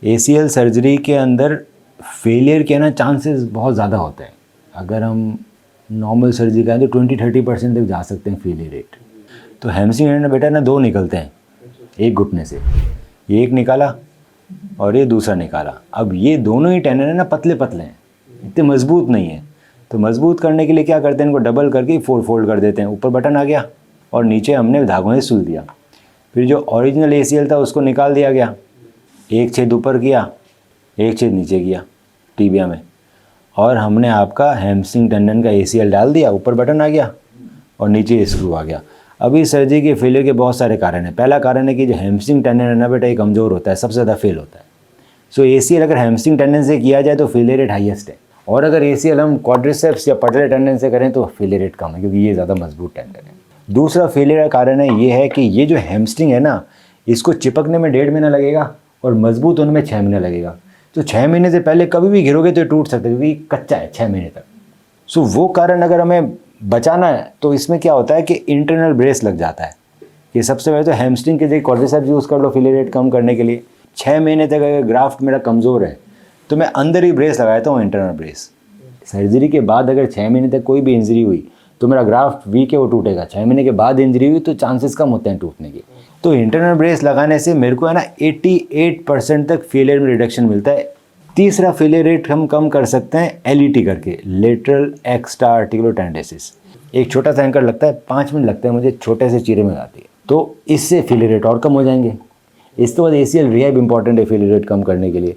ACL surgery के अंदर failure के ना चांसेस बहुत ज़्यादा होते हैं। अगर हम नॉर्मल सर्जरी करें तो 20-30% तक जा सकते हैं फेलियर रेट। तो हैमस्ट्रिंग टेंडन बेटा ना 2 निकलते हैं एक घुटने से, ये एक निकाला और ये दूसरा निकाला। अब ये दोनों ही टेंडन है ना पतले पतले हैं, इतने मजबूत नहीं है। तो मजबूत करने के लिए क्या करते हैं, इनको डबल करके फोल्ड कर देते हैं। ऊपर बटन आ गया और नीचे हमने धागों से सुल दिया। फिर जो ओरिजिनल ACL था उसको निकाल दिया गया, एक छेद ऊपर किया, एक छेद नीचे किया टीबिया में, और हमने आपका हैमस्ट्रिंग टेंडन का ACL डाल दिया। ऊपर बटन आ गया और नीचे स्क्रू आ गया। अभी सर्जरी के फेलियर के बहुत सारे कारण हैं। पहला कारण है कि जो हैमस्ट्रिंग टेंडन है ना बेटा, ये कमज़ोर होता है, सबसे ज़्यादा फेल होता है। सो ACL अगर हैमस्ट्रिंग टेंडन से किया जाए तो फेलियर रेट हाईएस्ट है, और अगर ACL हम क्वाड्रिसेप्स या पटले टेंडन से करें तो फेलियर रेट कम है, क्योंकि ये ज़्यादा मजबूत टेंडन है। दूसरा फेलियर का कारण है ये है कि ये जो हैमस्ट्रिंग है ना, इसको चिपकने में 1.5 महीना लगेगा और मजबूत होने में 6 महीने लगेगा। तो 6 महीने से पहले कभी भी गिरोगे तो ये टूट सकता है, क्योंकि कच्चा है 6 महीने तक। सो वो कारण अगर हमें बचाना है तो इसमें क्या होता है कि इंटरनल ब्रेस लग जाता है। कि सबसे पहले तो हैमस्ट्रिंग के जगह क्वाड्रिसेप्स यूज़ कर लो फेलियर रेट कम करने के लिए। 6 महीने तक अगर ग्राफ्ट मेरा कमज़ोर है तो मैं अंदर ही ब्रेस लगाता हूँ, इंटरनल ब्रेस। सर्जरी के बाद अगर 6 महीने तक कोई भी इंजरी हुई तो मेरा ग्राफ्ट वीक है, वो टूटेगा। 6 महीने के बाद इंजरी हुई तो चांसेस कम होते हैं टूटने के। तो इंटरनल ब्रेस लगाने से मेरे को है ना 88% तक फेलियर में रिडक्शन मिलता है। तीसरा फेलियर रेट हम कम कर सकते हैं LET करके, लेटरल एक्स्ट्रा आर्टिकुलर टेंडेसिस। एक छोटा सा एंकर लगता है, 5 मिनट लगते हैं मुझे, छोटे से चीरे में आती है, तो इससे फेलियर रेट और कम हो जाएंगे। इसके बाद ACL रिहैब इंपॉर्टेंट है फेलियर रेट कम करने के लिए।